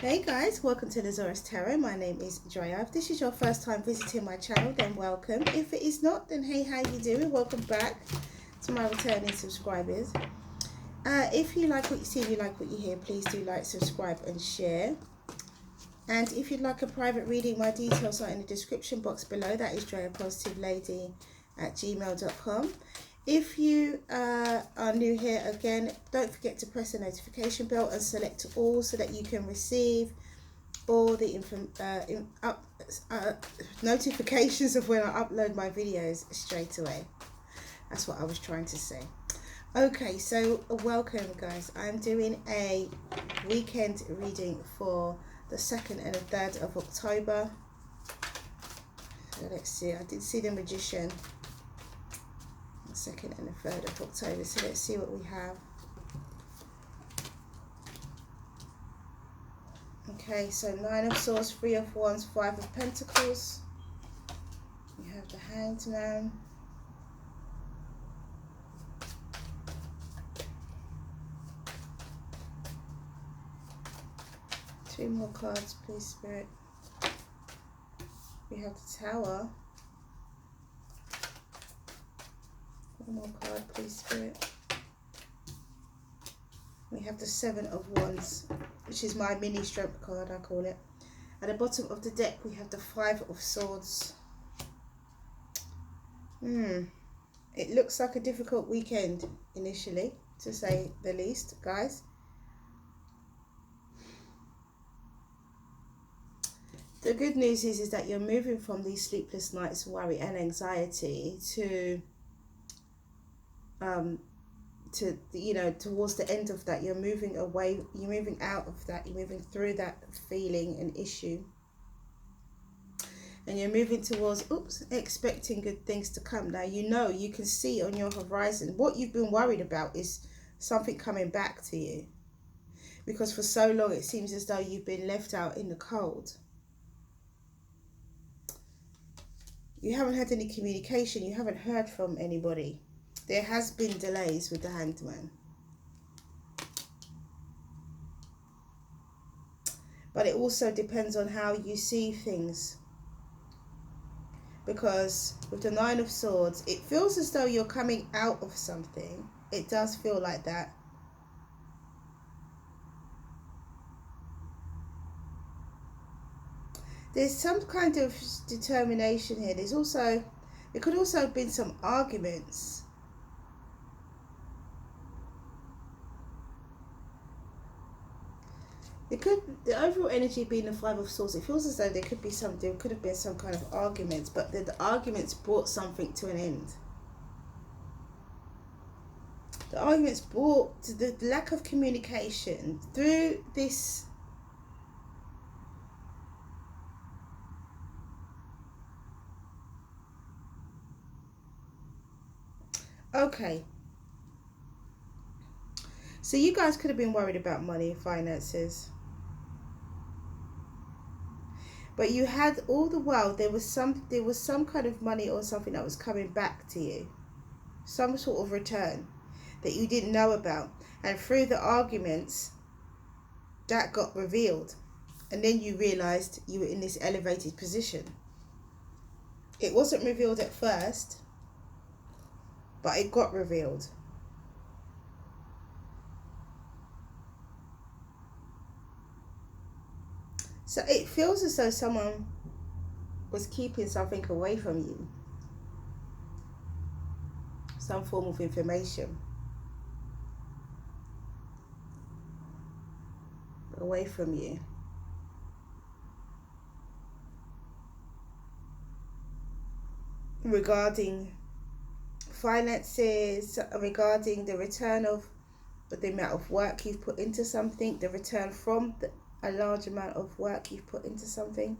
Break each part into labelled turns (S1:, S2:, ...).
S1: Hey guys, welcome to the Zarious Tarot. My name is Drea. If this is your first time visiting my channel, then welcome. If it is not, then hey, how you doing? Welcome back to my returning subscribers. If you like what you see, you like what you hear, please do like, subscribe and share. And if you'd like a private reading, my details are in the description box below. That is Dreahpositivelady@gmail.com. If you are new here, again, don't forget to press the notification bell and select all so that you can receive all the notifications of when I upload my videos straight away. That's what I was trying to say. Okay, so welcome guys. I'm doing a weekend reading for the 2nd and the 3rd of October. So let's see, I did see the Magician. 2nd and the 3rd of October. So let's see what we have. Okay, so 9 of Swords, 3 of Wands, 5 of Pentacles. We have the Hanged Man. Two more cards, please, Spirit. We have the Tower. One more card, please, Spirit. We have the 7 of Wands, which is my mini strength card, I call it. At the bottom of the deck, we have the 5 of Swords. It looks like a difficult weekend initially, to say the least, guys. The good news is that you're moving from these sleepless nights, worry and anxiety to you know, towards the end of that. You're moving away, you're moving out of that, you're moving through that feeling and issue, and you're moving towards expecting good things to come. Now you know, you can see on your horizon what you've been worried about is something coming back to you, because for so long it seems as though you've been left out in the cold. You haven't had any communication, you haven't heard from anybody. There has been delays with the Hanged Man. But it also depends on how you see things. Because with the 9 of Swords, it feels as though you're coming out of something. It does feel like that. There's some kind of determination here. There could also have been some arguments. The overall energy being the 5 of Swords, it feels as though there could have been some kind of arguments, but the arguments brought something to an end. The arguments brought to the lack of communication through this. Okay. So you guys could have been worried about money and finances. But you had, all the while, there was some kind of money or something that was coming back to you. Some sort of return that you didn't know about. And through the arguments, that got revealed. And then you realised you were in this elevated position. It wasn't revealed at first, but it got revealed. So it feels as though someone was keeping something away from you. Some form of information away from you. Regarding finances, regarding the return of the amount of work you've put into something, the return from a large amount of work you've put into something.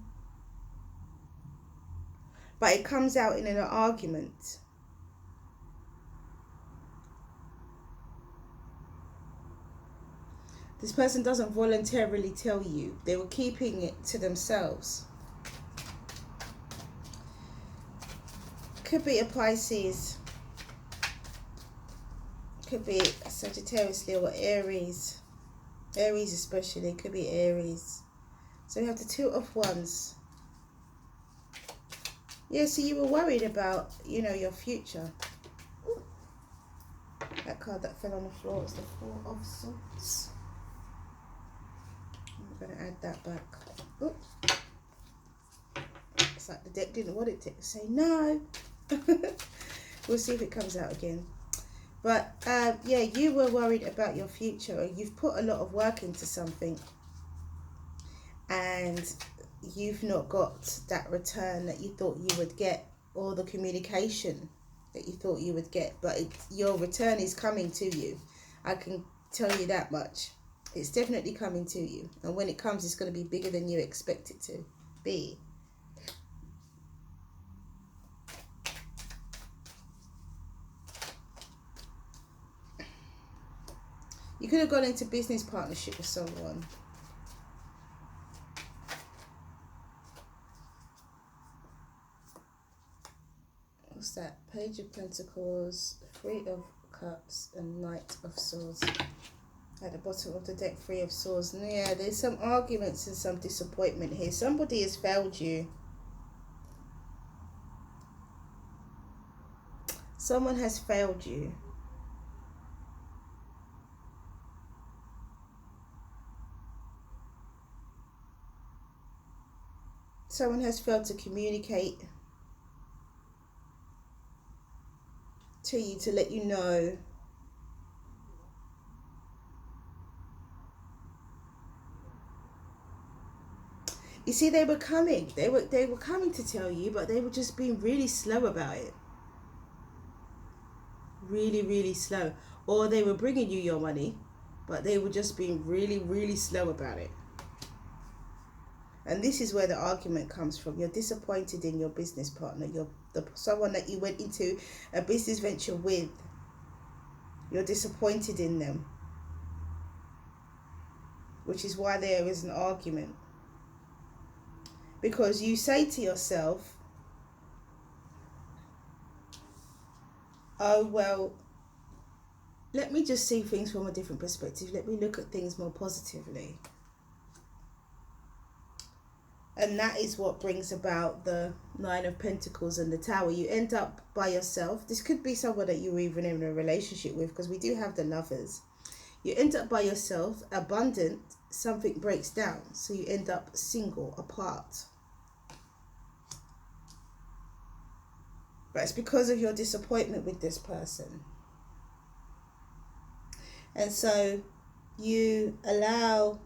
S1: But it comes out in an argument. This person doesn't voluntarily tell you. They were keeping it to themselves. Could be a Pisces. Could be a Sagittarius, Leo, or Aries. Aries especially, could be Aries. So we have the Two of Wands. Yeah, so you were worried about, you know, your future. Ooh. That card that fell on the floor is the Four of Swords. I'm going to add that back. Oops. It's like the deck didn't want it to say no. We'll see if it comes out again. But yeah, you were worried about your future. You've put a lot of work into something, and you've not got that return that you thought you would get, or the communication that you thought you would get. But your return is coming to you. I can tell you that much. It's definitely coming to you. And when it comes, it's going to be bigger than you expect it to be. You could have gone into business partnership with someone. What's that? Page of Pentacles, Three of Cups, and Knight of Swords. At the bottom of the deck, Three of Swords. And yeah, there's some arguments and some disappointment here. Somebody has failed you. Someone has failed you. Someone has failed to communicate to you, to let you know you see, they were coming to tell you, but they were just being really slow about it. Really slow. Or they were bringing you your money, but they were just being really slow about it. And this is where the argument comes from. You're disappointed in your business partner. Someone that you went into a business venture with. You're disappointed in them. Which is why there is an argument. Because you say to yourself, oh, well, let me just see things from a different perspective. Let me look at things more positively. And that is what brings about the Nine of Pentacles and the Tower. You end up by yourself. This could be someone that you're even in a relationship with, because we do have the Lovers. You end up by yourself, abundant, something breaks down. So you end up single, apart. But it's because of your disappointment with this person. And so you allow,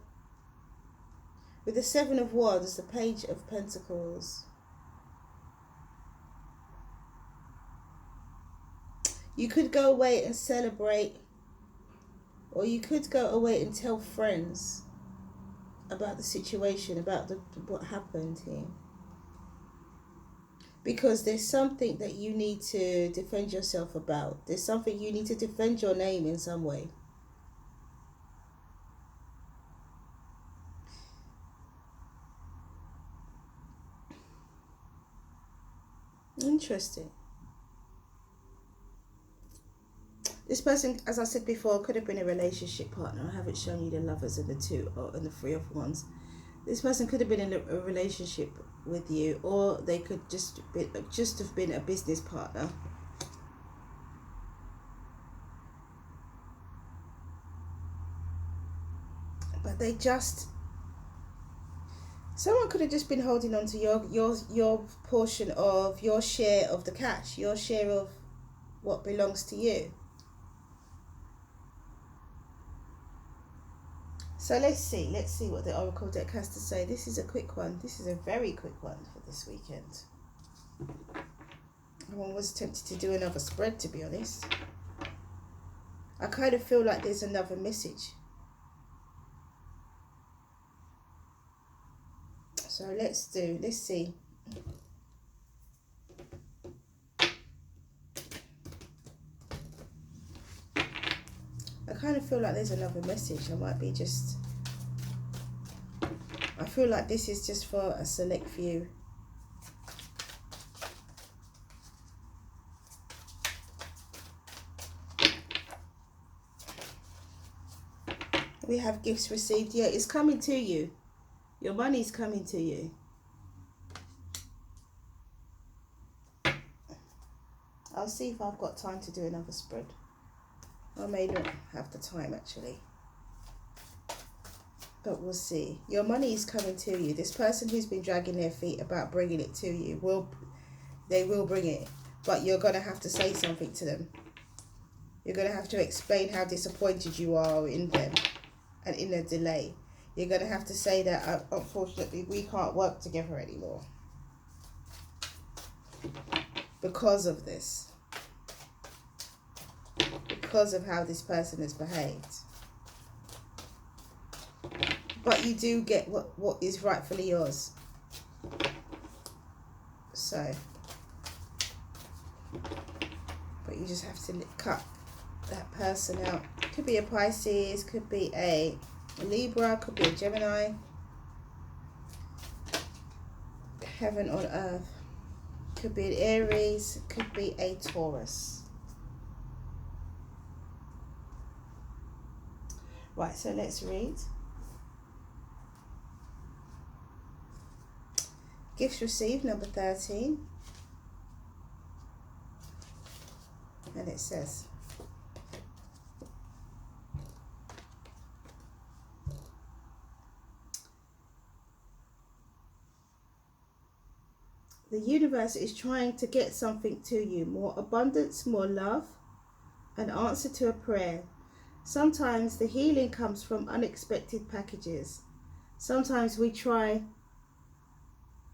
S1: with the Seven of Wands, the Page of Pentacles, you could go away and celebrate, or you could go away and tell friends about the situation, about what happened here. Because there's something that you need to defend yourself about. There's something you need to defend your name in some way. Interesting. This person, as I said before, could have been a relationship partner. I haven't shown you the Lovers and the Two and the Three of Wands. This person could have been in a relationship with you, or they could just have been a business partner. But they just, someone could have just been holding on to your portion of your share of the cash, your share of what belongs to you. So let's see what the Oracle deck has to say. This is a quick one. This is a very quick one for this weekend. I was tempted to do another spread, to be honest. I kind of feel like there's another message. So let's see. I kind of feel like there's another message. I feel like this is just for a select few. We have gifts received. Yeah, it's coming to you. Your money's coming to you. I'll see if I've got time to do another spread. I may not have the time actually. But we'll see. Your money is coming to you. This person who's been dragging their feet about bringing it to you, they will bring it. But you're going to have to say something to them. You're going to have to explain how disappointed you are in them and in the delay. You're going to have to say that, unfortunately, we can't work together anymore because of this. Because of how this person has behaved. But you do get what is rightfully yours. So, but you just have to cut that person out. Could be a Pisces, could be a Libra, could be a Gemini. Heaven on earth. Could be an Aries, could be a Taurus. Right, so let's read. Gifts received, number 13. And it says, the universe is trying to get something to you. More abundance, more love, an answer to a prayer. Sometimes the healing comes from unexpected packages. Sometimes we try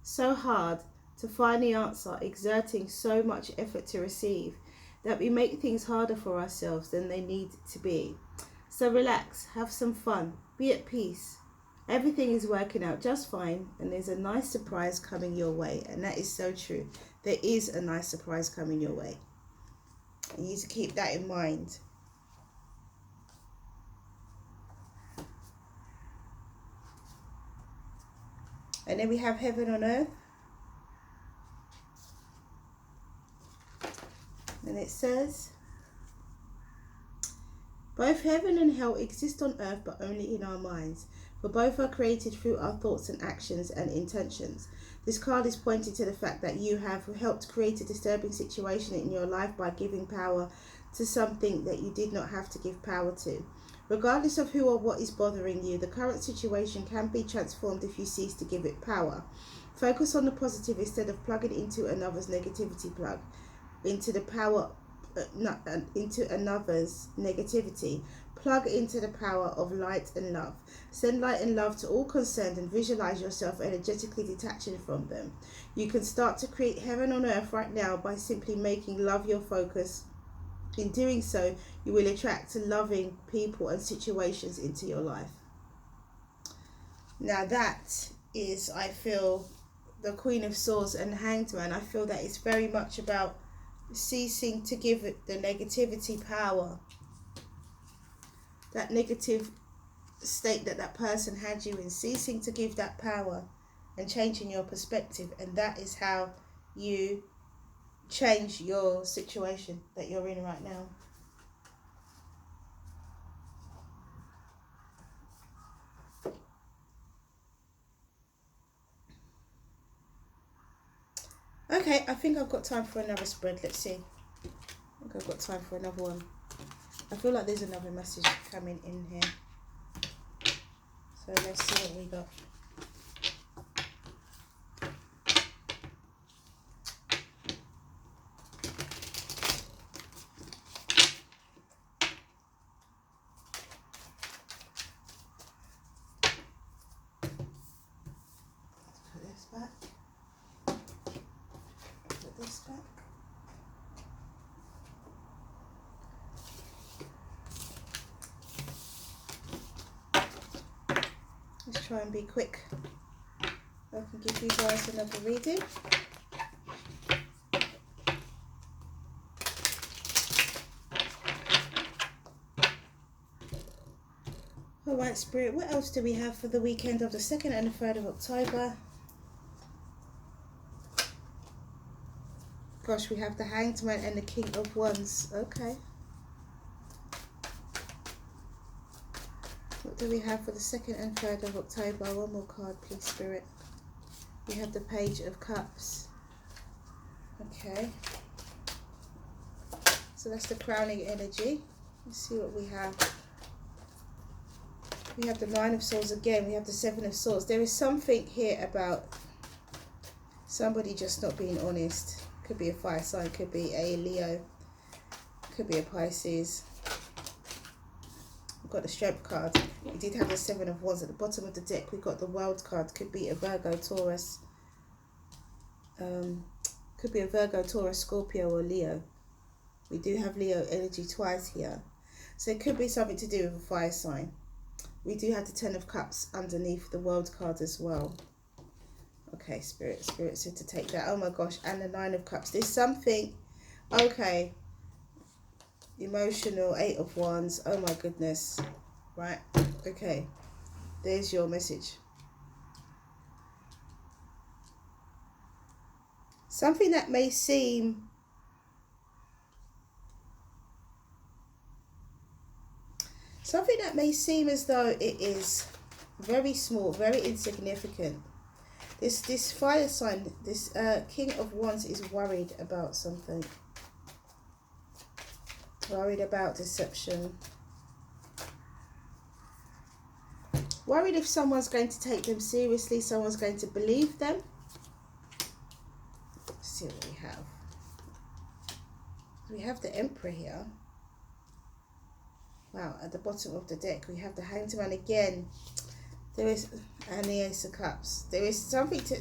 S1: so hard to find the answer, exerting so much effort to receive, that we make things harder for ourselves than they need to be. So relax, have some fun, be at peace. Everything is working out just fine, and there's a nice surprise coming your way. And that is so true. There is a nice surprise coming your way. You need to keep that in mind. And then we have heaven on earth. And it says, both heaven and hell exist on earth, but only in our minds. For both are created through our thoughts and actions and intentions. This card is pointing to the fact that you have helped create a disturbing situation in your life by giving power to something that you did not have to give power to. Regardless of who or what is bothering you, the current situation can be transformed if you cease to give it power. Focus on the positive instead of plugging into another's negativity. Plug into the power, into another's negativity. Plug into the power of light and love. Send light and love to all concerned and visualize yourself energetically detaching from them. You can start to create heaven on earth right now by simply making love your focus. In doing so, you will attract loving people and situations into your life. Now that is, I feel, the Queen of Swords and Hanged Man. I feel that it's very much about ceasing to give it the negativity power. That negative state that person had you in, ceasing to give that power and changing your perspective. And that is how you change your situation that you're in right now. Okay, I think I've got time for another spread. Let's see. I think I've got time for another one. I feel like there's another message coming in here. So let's see what we got. Let's try and be quick. I can give you guys another reading. Alright, Spirit, what else do we have for the weekend of the 2nd and the 3rd of October? Gosh, we have the Hanged Man and the King of Wands. Okay. do we have for the 2nd and 3rd of October? One more card, please, Spirit. We have the Page of Cups. Okay. So that's the crowning energy. Let's see what we have. We have the 9 of Swords again. We have the 7 of Swords. There is something here about somebody just not being honest. Could be a fire sign, could be a Leo, could be a Pisces. We've got the Strength card. We did have the 7 of Wands at the bottom of the deck. We've got the World card. Could be a Virgo, Taurus. Could be a Virgo, Taurus, Scorpio or Leo. We do have Leo energy twice here. So it could be something to do with a fire sign. We do have the 10 of Cups underneath the World card as well. Okay, Spirit said to take that. Oh my gosh, and the 9 of Cups. There's something, okay. Emotional, 8 of Wands. Oh my goodness. Right, okay. There's your message. Something that may seem as though it is very small, very insignificant. This fire sign, this King of Wands is worried about something. Worried about deception. Worried if someone's going to take them seriously, someone's going to believe them. Let's see what we have. We have the Emperor here. Wow, at the bottom of the deck we have the Hanged Man again. There is, and the Ace of Cups. There is something to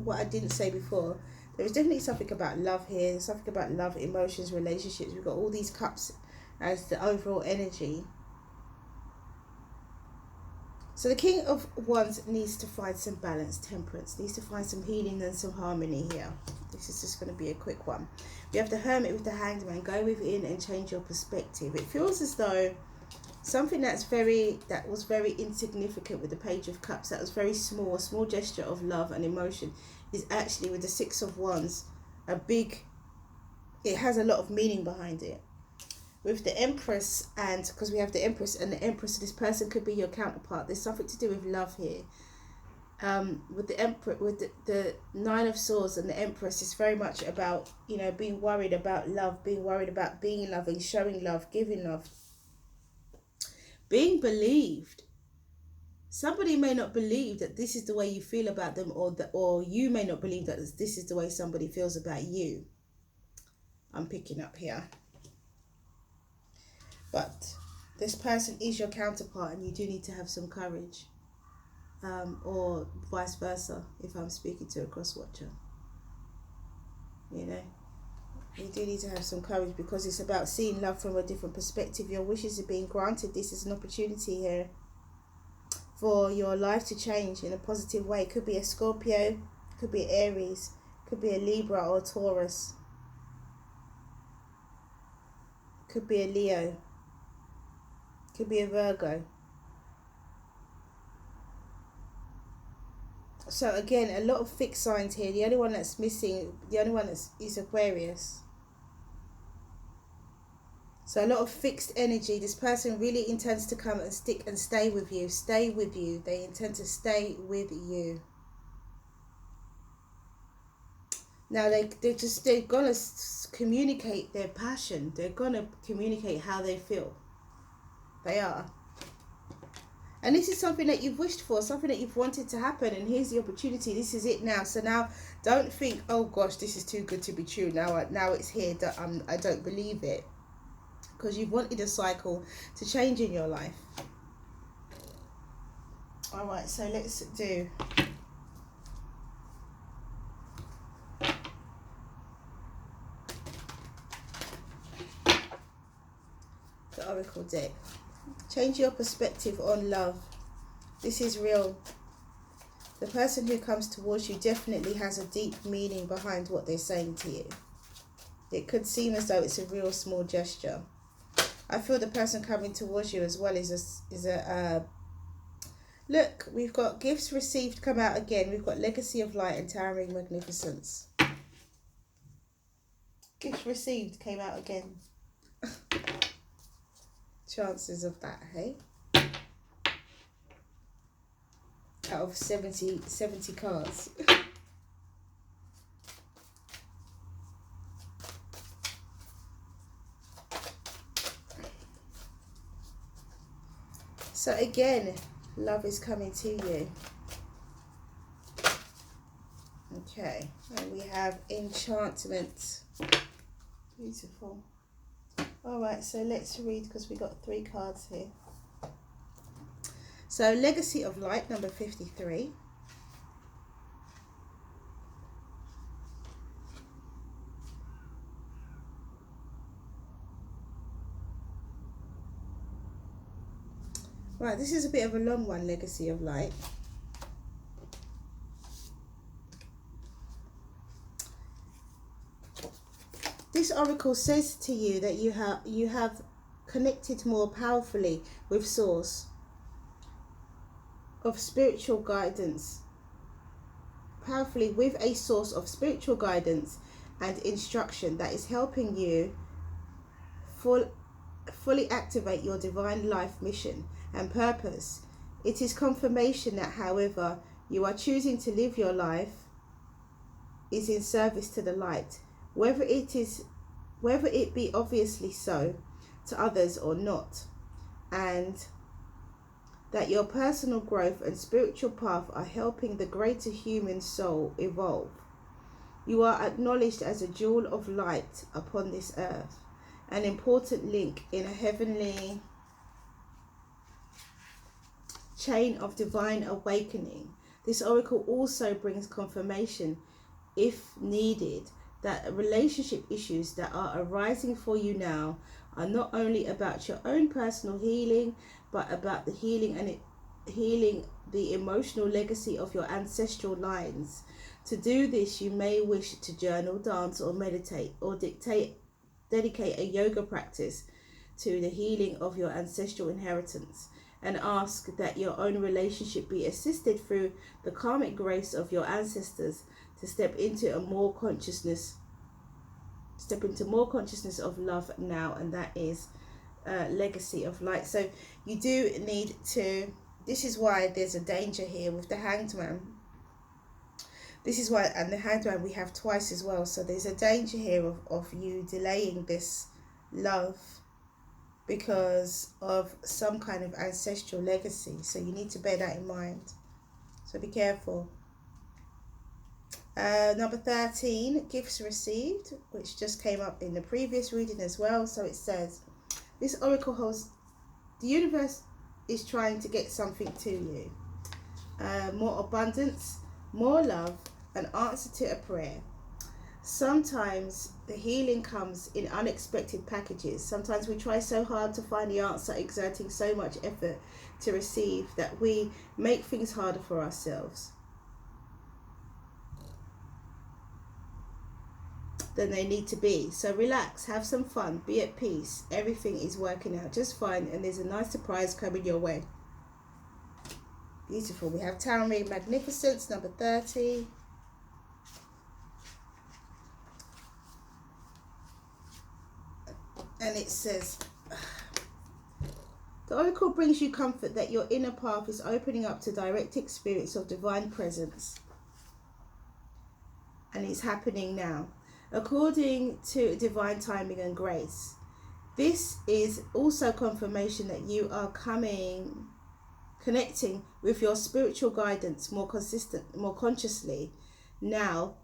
S1: what I didn't say before. There is definitely something about love here. Something about love, emotions, relationships. We've got all these cups as the overall energy. So the King of Wands needs to find some balance, temperance. Needs to find some healing and some harmony here. This is just going to be a quick one. We have the Hermit with the Hanged Man. Go within and change your perspective. It feels as though something that was very insignificant with the Page of Cups, that was very small, a small gesture of love and emotion, is actually with the 6 of Wands it has a lot of meaning behind it. With the Empress, and because we have the Empress and the Empress, this person could be your counterpart. There's something to do with love here. With the Emperor, with the 9 of Swords and the Empress, it's very much about, you know, being worried about love, being worried about being loving, showing love, giving love, being believed. Somebody may not believe that this is the way you feel about them, or you may not believe that this is the way somebody feels about you. I'm picking up here. But this person is your counterpart, and you do need to have some courage. Or vice versa, if I'm speaking to a cross-watcher. You know, you do need to have some courage, because it's about seeing love from a different perspective. Your wishes are being granted. This is an opportunity here for your life to change in a positive way. It could be a Scorpio, could be Aries, could be a Libra or Taurus, could be a Leo, could be a Virgo. So again, a lot of fixed signs here. The only one that's missing, is Aquarius. So a lot of fixed energy. This person really intends to come and stick and stay with you. Stay with you. They intend to stay with you. Now they're gonna communicate their passion. They're gonna communicate how they feel. They are. And this is something that you've wished for, something that you've wanted to happen, and here's the opportunity. This is it now. So now, don't think, oh gosh, this is too good to be true. Now it's here. I don't believe it, because you've wanted a cycle to change in your life. All right, so let's do the Oracle deck. Change your perspective on love. This is real. The person who comes towards you definitely has a deep meaning behind what they're saying to you. It could seem as though it's a real small gesture. I feel the person coming towards you as well is a look, we've got gifts received come out again. We've got legacy of light and towering magnificence. Gifts received came out again. Chances of that, hey? out of 70 cards. So again, love is coming to you. Okay, and we have enchantment. Beautiful. All right, so let's read, because we got 3 cards here. So Legacy of Light, number 53. Right, this is a bit of a long one, Legacy of Light. This oracle says to you that you have connected more powerfully with Source of spiritual guidance, powerfully with a source of spiritual guidance and instruction that is helping you fully activate your divine life mission and purpose. It is confirmation that, however you are choosing to live your life, is in service to the light, whether it be obviously so to others or not, and that your personal growth and spiritual path are helping the greater human soul evolve. You are acknowledged as a jewel of light upon this earth, an important link in a heavenly chain of divine awakening. This oracle also brings confirmation, if needed, that relationship issues that are arising for you now are not only about your own personal healing, but about the healing the emotional legacy of your ancestral lines. To do this, you may wish to journal, dance, or meditate, or dedicate a yoga practice to the healing of your ancestral inheritance, and ask that your own relationship be assisted through the karmic grace of your ancestors to step into more consciousness of love now. And that is Legacy of Light. So you do need to, this is why there's a danger here with the Hanged Man. This is why, and the Hanged Man we have twice as well. So there's a danger here of you delaying this love because of some kind of ancestral legacy. So you need to bear that in mind. So be careful. Number 13, gifts received, which just came up in the previous reading as well. So it says, this oracle holds, the universe is trying to get something to you. More abundance, more love, an answer to a prayer. Sometimes the healing comes in unexpected packages. Sometimes we try so hard to find the answer, exerting so much effort to receive, that we make things harder for ourselves than they need to be. So relax, have some fun, be at peace. Everything is working out just fine, and there's a nice surprise coming your way. Beautiful. We have Towering Magnificence, number 30. And it says, the oracle brings you comfort that your inner path is opening up to direct experience of divine presence. And it's happening now, according to divine timing and grace. This is also confirmation that you are connecting with your spiritual guidance more consciously now,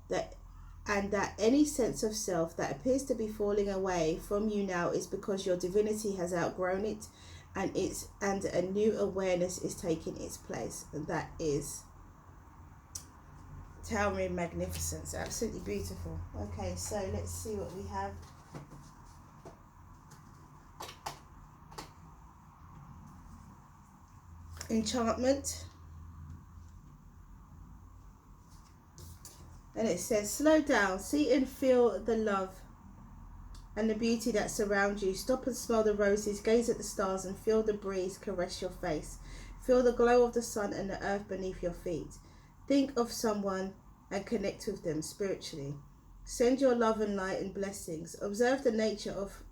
S1: and that any sense of self that appears to be falling away from you now is because your divinity has outgrown it, and a new awareness is taking its place. And that is Towering Magnificence. Absolutely beautiful. Okay, so let's see what we have. Enchantment. And it says, slow down, see and feel the love and the beauty that surrounds you. Stop and smell the roses, gaze at the stars, and feel the breeze caress your face. Feel the glow of the sun and the earth beneath your feet. Think of someone and connect with them spiritually. Send your love and light and blessings. Observe the nature of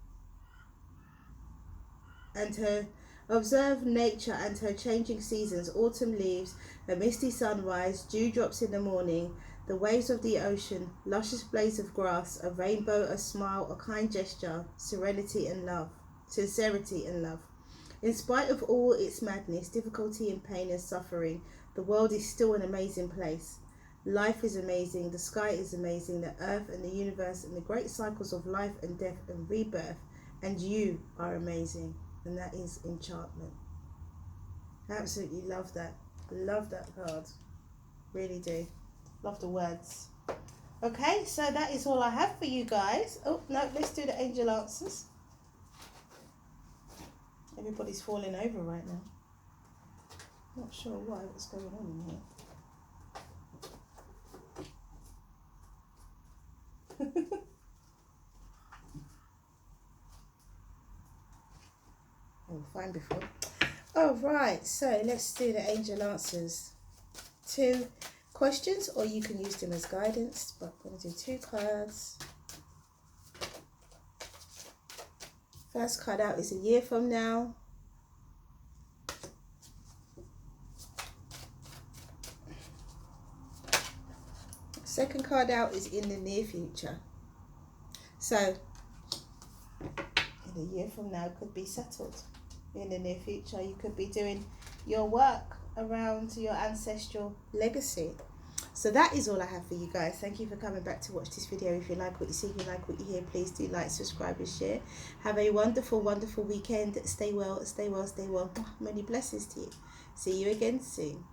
S1: Observe nature and her changing seasons, autumn leaves, a misty sunrise, dewdrops in the morning, the waves of the ocean, luscious blades of grass, a rainbow, a smile, a kind gesture, serenity and love, sincerity and love. In spite of all its madness, difficulty and pain and suffering, the world is still an amazing place. Life is amazing, the sky is amazing, the earth and the universe and the great cycles of life and death and rebirth, and you are amazing. And that is enchantment. Absolutely love that. Love that card. Really do. Love the words. Okay, so that is all I have for you guys. Oh, no, let's do the angel answers. Everybody's falling over right now. Not sure what's going on in here. Oh, fine before. Oh, right. So let's do the angel answers. 2 questions, or you can use them as guidance. But I'm going to do 2 cards. First card out is a year from now. Second card out is in the near future. So, in a year from now, could be settled. In the near future, you could be doing your work around your ancestral legacy. So that is all I have for you guys. Thank you for coming back to watch this video. If you like what you see, if you like what you hear, please do like, subscribe and share. Have a wonderful, wonderful weekend. Stay well, stay well, stay well. Many blessings to you. See you again soon.